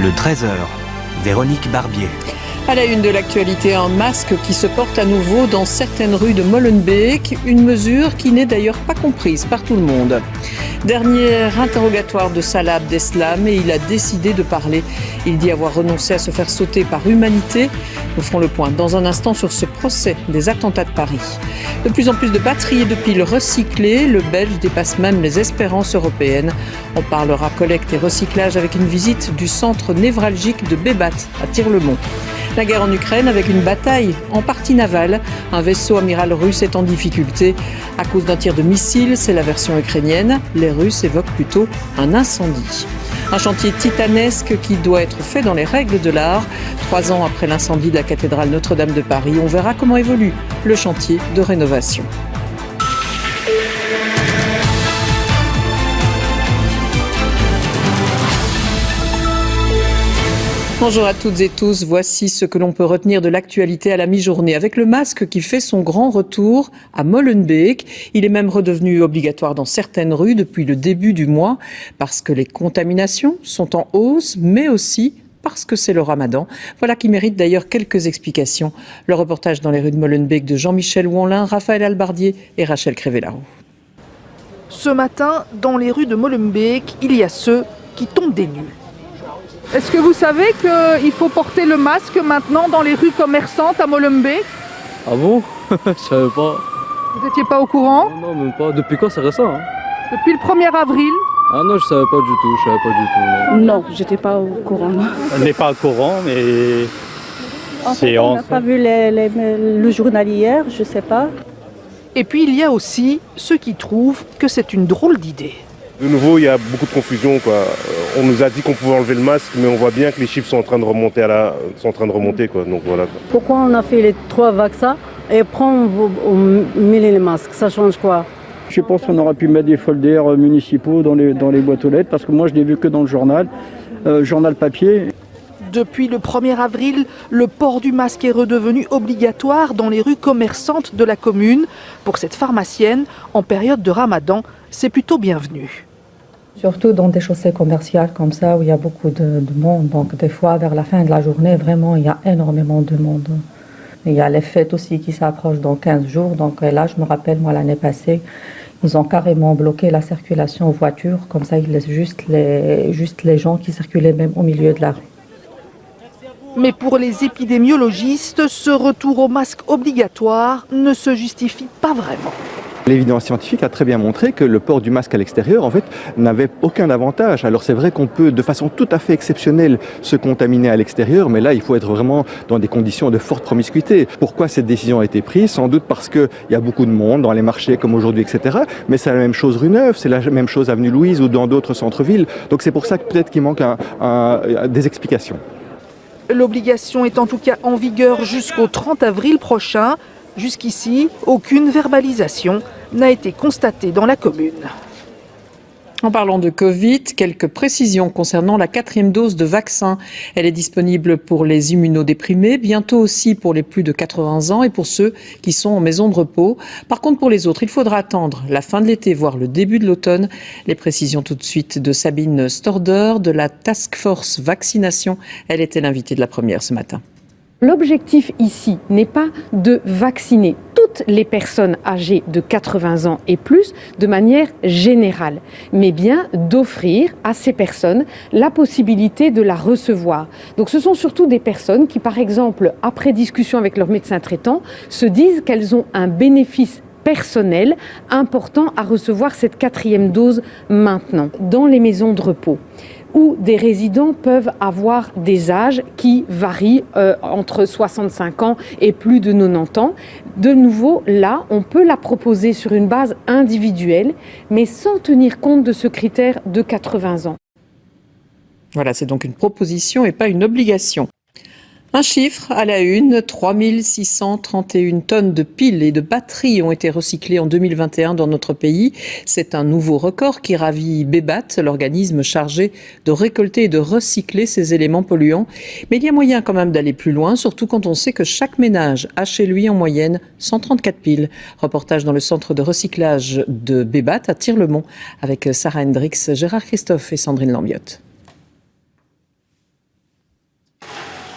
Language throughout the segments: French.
Le 13h, Véronique Barbier. À la une de l'actualité, un masque qui se porte à nouveau dans certaines rues de Molenbeek, une mesure qui n'est d'ailleurs pas comprise par tout le monde. Dernier interrogatoire de Salah Abdeslam et il a décidé de parler. Il dit avoir renoncé à se faire sauter par humanité. Nous ferons le point dans un instant sur ce procès des attentats de Paris. De plus en plus de batteries et de piles recyclées, le Belge dépasse même les espérances européennes. On parlera collecte et recyclage avec une visite du centre névralgique de Bébat à Tir-le-Mont. La guerre en Ukraine avec une bataille en partie navale. Un vaisseau amiral russe est en difficulté à cause d'un tir de missile, c'est la version ukrainienne. Les Russes évoquent plutôt un incendie. Un chantier titanesque qui doit être fait dans les règles de l'art. 3 ans après l'incendie de la cathédrale Notre-Dame de Paris, on verra comment évolue le chantier de rénovation. Bonjour à toutes et tous, voici ce que l'on peut retenir de l'actualité à la mi-journée avec le masque qui fait son grand retour à Molenbeek. Il est même redevenu obligatoire dans certaines rues depuis le début du mois parce que les contaminations sont en hausse, mais aussi parce que c'est le ramadan. Voilà qui mérite d'ailleurs quelques explications. Le reportage dans les rues de Molenbeek de Jean-Michel Ouanlin, Raphaël Albardier et Rachel Crévelarou. Ce matin, dans les rues de Molenbeek, il y a ceux qui tombent des nues. Est-ce que vous savez qu'il faut porter le masque maintenant dans les rues commerçantes à Molenbeek? Ah bon? Je savais pas. Vous n'étiez pas au courant? Non, même pas. Depuis quand c'est récent hein? Depuis le 1er avril. Ah non, je savais pas du tout. Non, j'étais pas au courant. On n'est pas au courant, mais En fait, on n'a pas vu le journal hier, je sais pas. Et puis il y a aussi ceux qui trouvent que c'est une drôle d'idée. De nouveau, il y a beaucoup de confusion, quoi. On nous a dit qu'on pouvait enlever le masque, mais on voit bien que les chiffres sont en train de remonter, quoi. Donc voilà. Pourquoi on a fait les 3 vaccins et après on met les masques? Ça change quoi? Je pense qu'on aurait pu mettre des folders municipaux dans les boîtes aux lettres, parce que moi je l'ai vu que dans le journal papier. Depuis le 1er avril, le port du masque est redevenu obligatoire dans les rues commerçantes de la commune. Pour cette pharmacienne, en période de ramadan, c'est plutôt bienvenu. Surtout dans des chaussées commerciales comme ça où il y a beaucoup de monde. Donc des fois, vers la fin de la journée, vraiment, il y a énormément de monde. Il y a les fêtes aussi qui s'approchent dans 15 jours. Donc là, je me rappelle, moi, l'année passée, ils ont carrément bloqué la circulation aux voitures. Comme ça, ils laissent juste les gens qui circulaient même au milieu de la rue. Mais pour les épidémiologistes, ce retour au masque obligatoire ne se justifie pas vraiment. L'évidence scientifique a très bien montré que le port du masque à l'extérieur, en fait, n'avait aucun avantage. Alors c'est vrai qu'on peut, de façon tout à fait exceptionnelle, se contaminer à l'extérieur, mais là, il faut être vraiment dans des conditions de forte promiscuité. Pourquoi cette décision a été prise? Sans doute parce qu'il y a beaucoup de monde dans les marchés comme aujourd'hui, etc. Mais c'est la même chose rue Neuve, c'est la même chose avenue Louise ou dans d'autres centres-villes. Donc c'est pour ça que peut-être qu'il manque des explications. L'obligation est en tout cas en vigueur jusqu'au 30 avril prochain. Jusqu'ici, aucune verbalisation n'a été constatée dans la commune. En parlant de Covid, quelques précisions concernant la 4e dose de vaccin. Elle est disponible pour les immunodéprimés, bientôt aussi pour les plus de 80 ans et pour ceux qui sont en maison de repos. Par contre, pour les autres, il faudra attendre la fin de l'été, voire le début de l'automne. Les précisions tout de suite de Sabine Storder de la Task Force Vaccination. Elle était l'invitée de la première ce matin. L'objectif ici n'est pas de vacciner toutes les personnes âgées de 80 ans et plus de manière générale, mais bien d'offrir à ces personnes la possibilité de la recevoir. Donc ce sont surtout des personnes qui, par exemple, après discussion avec leur médecin traitant, se disent qu'elles ont un bénéfice personnel important à recevoir cette 4e dose maintenant, dans les maisons de repos, où des résidents peuvent avoir des âges qui varient entre 65 ans et plus de 90 ans. De nouveau, là, on peut la proposer sur une base individuelle, mais sans tenir compte de ce critère de 80 ans. Voilà, c'est donc une proposition et pas une obligation. Un chiffre à la une, 3631 tonnes de piles et de batteries ont été recyclées en 2021 dans notre pays. C'est un nouveau record qui ravit Bébat, l'organisme chargé de récolter et de recycler ces éléments polluants. Mais il y a moyen quand même d'aller plus loin, surtout quand on sait que chaque ménage a chez lui en moyenne 134 piles. Reportage dans le centre de recyclage de Bébat à Tir-le-Mont avec Sarah Hendricks, Gérard Christophe et Sandrine Lambiotte.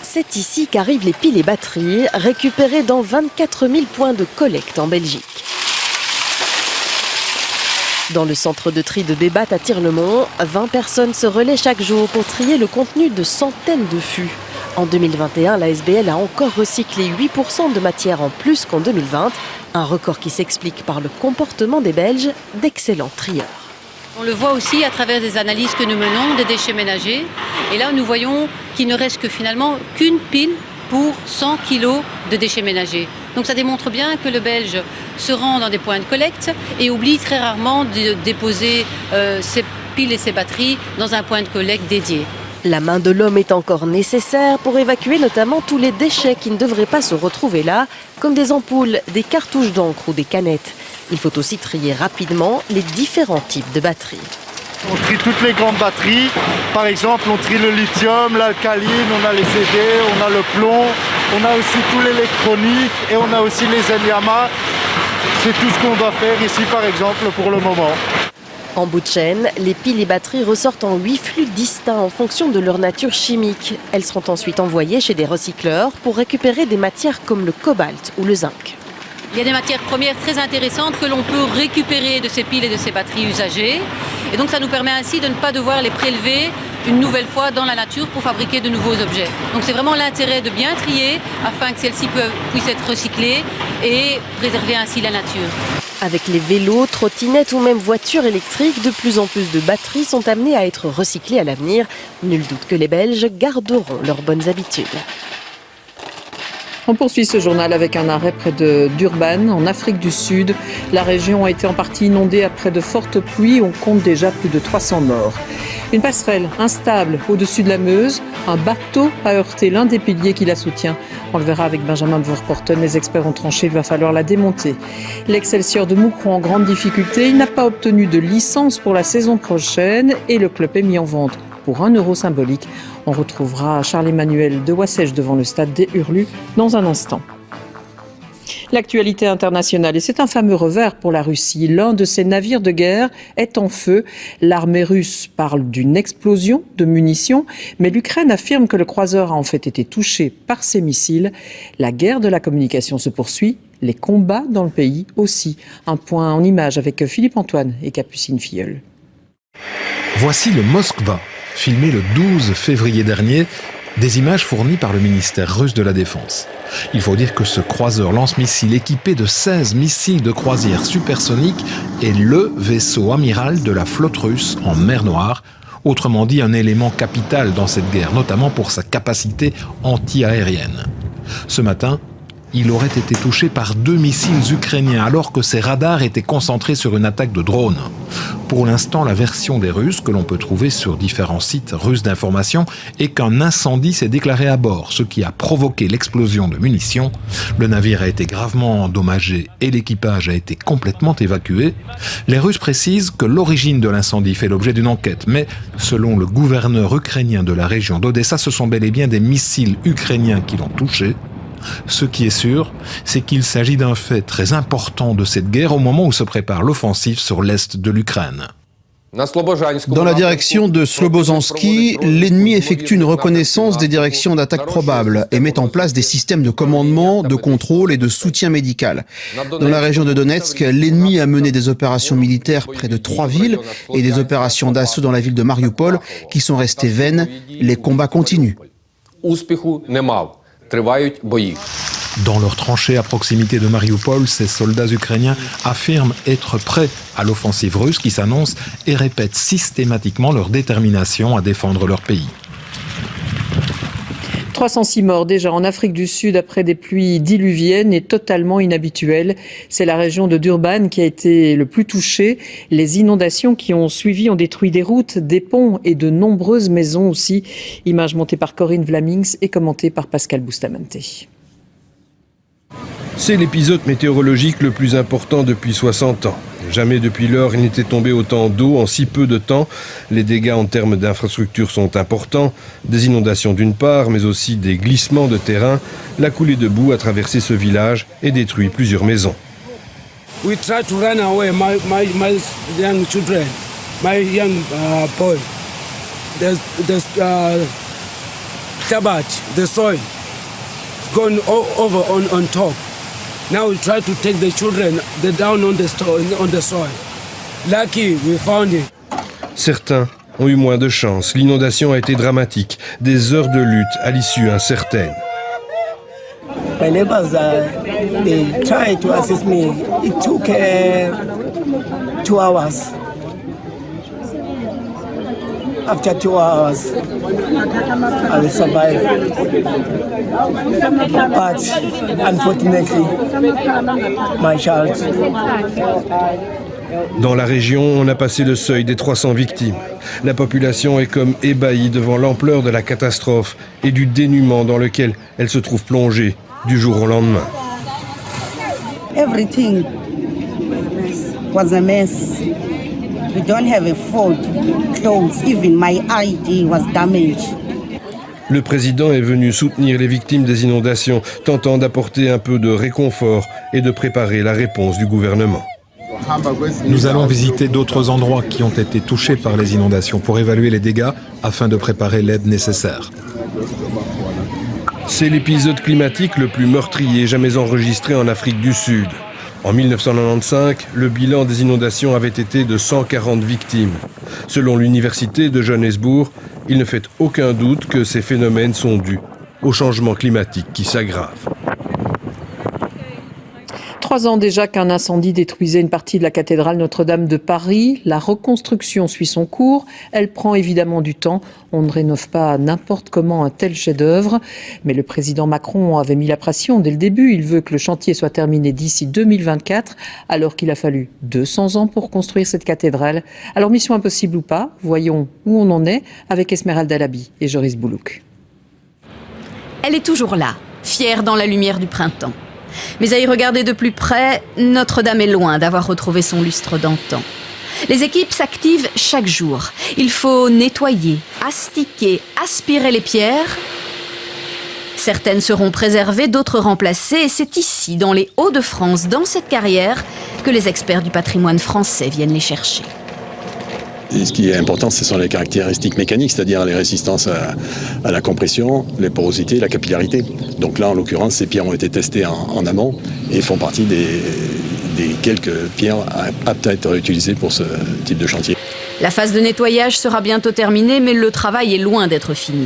C'est ici qu'arrivent les piles et batteries, récupérées dans 24 000 points de collecte en Belgique. Dans le centre de tri de Bébat à Tirlemont, 20 personnes se relaient chaque jour pour trier le contenu de centaines de fûts. En 2021, la SBL a encore recyclé 8% de matière en plus qu'en 2020, un record qui s'explique par le comportement des Belges, d'excellents trieurs. On le voit aussi à travers des analyses que nous menons des déchets ménagers. Et là, nous voyons qu'il ne reste que finalement qu'une pile pour 100 kg de déchets ménagers. Donc ça démontre bien que le Belge se rend dans des points de collecte et oublie très rarement de déposer ses piles et ses batteries dans un point de collecte dédié. La main de l'homme est encore nécessaire pour évacuer notamment tous les déchets qui ne devraient pas se retrouver là, comme des ampoules, des cartouches d'encre ou des canettes. Il faut aussi trier rapidement les différents types de batteries. On trie toutes les grandes batteries. Par exemple, on trie le lithium, l'alcaline, on a les CD, on a le plomb, on a aussi tout l'électronique et on a aussi les Enyama. C'est tout ce qu'on doit faire ici, par exemple, pour le moment. En bout de chaîne, les piles et batteries ressortent en 8 flux distincts en fonction de leur nature chimique. Elles seront ensuite envoyées chez des recycleurs pour récupérer des matières comme le cobalt ou le zinc. Il y a des matières premières très intéressantes que l'on peut récupérer de ces piles et de ces batteries usagées. Et donc ça nous permet ainsi de ne pas devoir les prélever une nouvelle fois dans la nature pour fabriquer de nouveaux objets. Donc c'est vraiment l'intérêt de bien trier afin que celles-ci puissent être recyclées et préserver ainsi la nature. Avec les vélos, trottinettes ou même voitures électriques, de plus en plus de batteries sont amenées à être recyclées à l'avenir. Nul doute que les Belges garderont leurs bonnes habitudes. On poursuit ce journal avec un arrêt près de Durban, en Afrique du Sud. La région a été en partie inondée après de fortes pluies. On compte déjà plus de 300 morts. Une passerelle instable au-dessus de la Meuse. Un bateau a heurté l'un des piliers qui la soutient. On le verra avec Benjamin Verporten. Les experts ont tranché, il va falloir la démonter. L'Excelsior de Moucron en grande difficulté. Il n'a pas obtenu de licence pour la saison prochaine et le club est mis en vente pour 1 euro symbolique. On retrouvera Charles-Emmanuel de Wassège devant le stade des Hurlus dans un instant. L'actualité internationale, et c'est un fameux revers pour la Russie. L'un de ses navires de guerre est en feu. L'armée russe parle d'une explosion de munitions, mais l'Ukraine affirme que le croiseur a en fait été touché par ces missiles. La guerre de la communication se poursuit, les combats dans le pays aussi. Un point en image avec Philippe Antoine et Capucine Filleul. Voici le Moskva, filmé le 12 février dernier, des images fournies par le ministère russe de la Défense. Il faut dire que ce croiseur lance-missiles équipé de 16 missiles de croisière supersoniques est le vaisseau amiral de la flotte russe en mer Noire, autrement dit un élément capital dans cette guerre, notamment pour sa capacité anti-aérienne. Ce matin, il aurait été touché par 2 missiles ukrainiens alors que ses radars étaient concentrés sur une attaque de drone. Pour l'instant, la version des Russes que l'on peut trouver sur différents sites russes d'information est qu'un incendie s'est déclaré à bord, ce qui a provoqué l'explosion de munitions. Le navire a été gravement endommagé et l'équipage a été complètement évacué. Les Russes précisent que l'origine de l'incendie fait l'objet d'une enquête, mais selon le gouverneur ukrainien de la région d'Odessa, ce sont bel et bien des missiles ukrainiens qui l'ont touché. Ce qui est sûr, c'est qu'il s'agit d'un fait très important de cette guerre au moment où se prépare l'offensive sur l'est de l'Ukraine. Dans la direction de Slobozhansky, l'ennemi effectue une reconnaissance des directions d'attaque probables et met en place des systèmes de commandement, de contrôle et de soutien médical. Dans la région de Donetsk, l'ennemi a mené des opérations militaires près de 3 villes et des opérations d'assaut dans la ville de Mariupol qui sont restées vaines. Les combats continuent. Dans leurs tranchées à proximité de Mariupol, ces soldats ukrainiens affirment être prêts à l'offensive russe qui s'annonce et répètent systématiquement leur détermination à défendre leur pays. 306 morts déjà en Afrique du Sud après des pluies diluviennes et totalement inhabituelles. C'est la région de Durban qui a été le plus touchée. Les inondations qui ont suivi ont détruit des routes, des ponts et de nombreuses maisons aussi. Images montées par Corinne Vlamings et commentées par Pascal Bustamante. C'est l'épisode météorologique le plus important depuis 60 ans. Jamais depuis lors il n'était tombé autant d'eau en si peu de temps. Les dégâts en termes d'infrastructures sont importants. Des inondations d'une part, mais aussi des glissements de terrain. La coulée de boue a traversé ce village et détruit plusieurs maisons. We try to run away, my young children, my young boy. There's tabat, the soil, gone over on top. Now we try to take the children down on the soil. Lucky, we found it. Certains ont eu moins de chance. L'inondation a été dramatique. Des heures de lutte à l'issue incertaine. My neighbors, they tried to assist me. It took 2 hours. After 2 hours, I will survive. But unfortunately, my child. Dans la région, on a passé le seuil des 300 victimes. La population est comme ébahie devant l'ampleur de la catastrophe et du dénuement dans lequel elle se trouve plongée du jour au lendemain. Everything was a mess. We don't have a food, clothes, even my ID was damaged. Le président est venu soutenir les victimes des inondations, tentant d'apporter un peu de réconfort et de préparer la réponse du gouvernement. Nous allons visiter d'autres endroits qui ont été touchés par les inondations pour évaluer les dégâts afin de préparer l'aide nécessaire. C'est l'épisode climatique le plus meurtrier jamais enregistré en Afrique du Sud. En 1995, le bilan des inondations avait été de 140 victimes. Selon l'université de Johannesburg, il ne fait aucun doute que ces phénomènes sont dus au changement climatique qui s'aggrave. 3 ans déjà qu'un incendie détruisait une partie de la cathédrale Notre-Dame de Paris. La reconstruction suit son cours. Elle prend évidemment du temps. On ne rénove pas n'importe comment un tel chef-d'œuvre. Mais le président Macron avait mis la pression dès le début. Il veut que le chantier soit terminé d'ici 2024, alors qu'il a fallu 200 ans pour construire cette cathédrale. Alors mission impossible ou pas, voyons où on en est avec Esmeralda Labi et Joris Boulouk. Elle est toujours là, fière dans la lumière du printemps. Mais à y regarder de plus près, Notre-Dame est loin d'avoir retrouvé son lustre d'antan. Les équipes s'activent chaque jour. Il faut nettoyer, astiquer, aspirer les pierres. Certaines seront préservées, d'autres remplacées. Et c'est ici, dans les Hauts-de-France, dans cette carrière, que les experts du patrimoine français viennent les chercher. Et ce qui est important, ce sont les caractéristiques mécaniques, c'est-à-dire les résistances à la compression, les porosités, la capillarité. Donc là, en l'occurrence, ces pierres ont été testées en amont et font partie des quelques pierres aptes à être utilisées pour ce type de chantier. La phase de nettoyage sera bientôt terminée, mais le travail est loin d'être fini.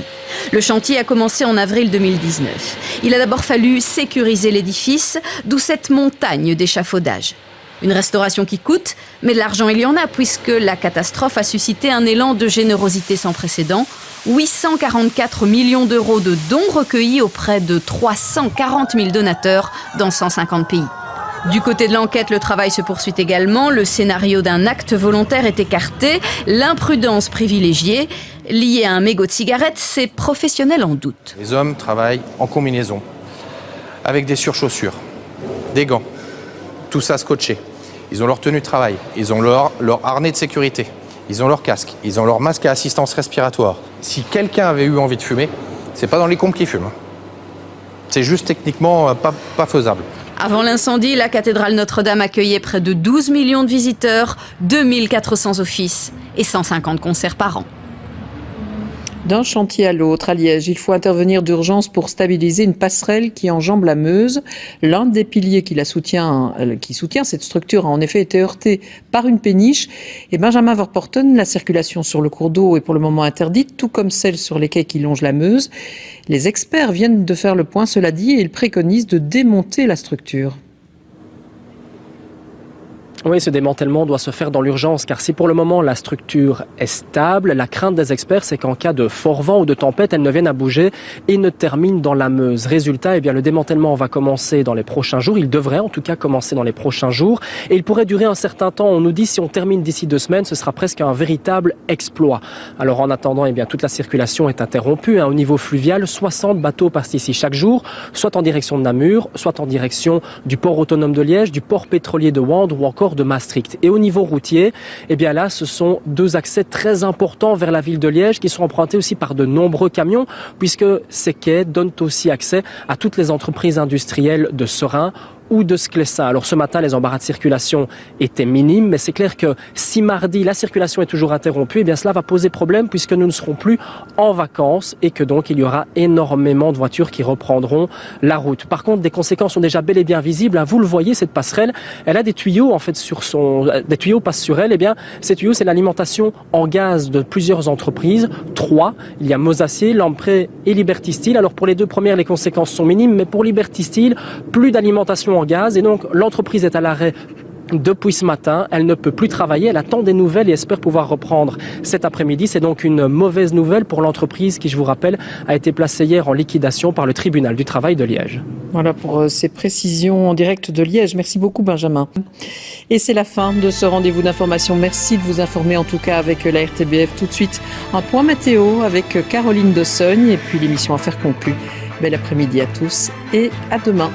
Le chantier a commencé en avril 2019. Il a d'abord fallu sécuriser l'édifice, d'où cette montagne d'échafaudage. Une restauration qui coûte, mais de l'argent il y en a, puisque la catastrophe a suscité un élan de générosité sans précédent. 844 millions d'euros de dons recueillis auprès de 340 000 donateurs dans 150 pays. Du côté de l'enquête, le travail se poursuit également. Le scénario d'un acte volontaire est écarté. L'imprudence privilégiée, liée à un mégot de cigarette, c'est professionnel en doute. Les hommes travaillent en combinaison, avec des surchaussures, des gants, tout ça scotché. Ils ont leur tenue de travail, ils ont leur harnais de sécurité, ils ont leur casque, ils ont leur masque à assistance respiratoire. Si quelqu'un avait eu envie de fumer, c'est pas dans les combes qu'ils fument. C'est juste techniquement pas faisable. Avant l'incendie, la cathédrale Notre-Dame accueillait près de 12 millions de visiteurs, 2400 offices et 150 concerts par an. D'un chantier à l'autre, à Liège, il faut intervenir d'urgence pour stabiliser une passerelle qui enjambe la Meuse. L'un des piliers qui soutient cette structure a en effet été heurté par une péniche. Et Benjamin Verporten, la circulation sur le cours d'eau est pour le moment interdite, tout comme celle sur les quais qui longent la Meuse. Les experts viennent de faire le point, cela dit, et ils préconisent de démonter la structure. Oui, ce démantèlement doit se faire dans l'urgence, car si pour le moment la structure est stable, la crainte des experts, c'est qu'en cas de fort vent ou de tempête, elle ne vienne à bouger et ne termine dans la Meuse. Résultat, le démantèlement va commencer dans les prochains jours. Il devrait en tout cas commencer dans les prochains jours. Et il pourrait durer un certain temps. On nous dit si on termine d'ici 2 semaines, ce sera presque un véritable exploit. Alors en attendant, toute la circulation est interrompue. Au niveau fluvial, 60 bateaux passent ici chaque jour, soit en direction de Namur, soit en direction du port autonome de Liège, du port pétrolier de Wande ou encore de Maastricht. Et au niveau routier, là, ce sont 2 accès très importants vers la ville de Liège qui sont empruntés aussi par de nombreux camions, puisque ces quais donnent aussi accès à toutes les entreprises industrielles de Seraing ou de Sclessin. Alors ce matin, les embarras de circulation étaient minimes, mais c'est clair que si mardi, la circulation est toujours interrompue, eh bien cela va poser problème puisque nous ne serons plus en vacances et que donc il y aura énormément de voitures qui reprendront la route. Par contre, des conséquences sont déjà bel et bien visibles. Vous le voyez, cette passerelle, elle a des tuyaux en fait des tuyaux passent sur elle. Eh bien, ces tuyaux, c'est l'alimentation en gaz de plusieurs entreprises. 3. Il y a Mosacier, Lamprey et Liberty Steel. Alors pour les deux premières, les conséquences sont minimes, mais pour Liberty Steel, plus d'alimentation en gaz et donc l'entreprise est à l'arrêt depuis ce matin. Elle ne peut plus travailler, elle attend des nouvelles et espère pouvoir reprendre cet après-midi. C'est donc une mauvaise nouvelle pour l'entreprise qui, je vous rappelle, a été placée hier en liquidation par le tribunal du travail de Liège. Voilà pour ces précisions en direct de Liège. Merci beaucoup Benjamin. Et c'est la fin de ce rendez-vous d'information. Merci de vous informer en tout cas avec la RTBF. Tout de suite, un point météo avec Caroline Dossogne et puis l'émission Affaires conclues. Bel après-midi à tous et à demain.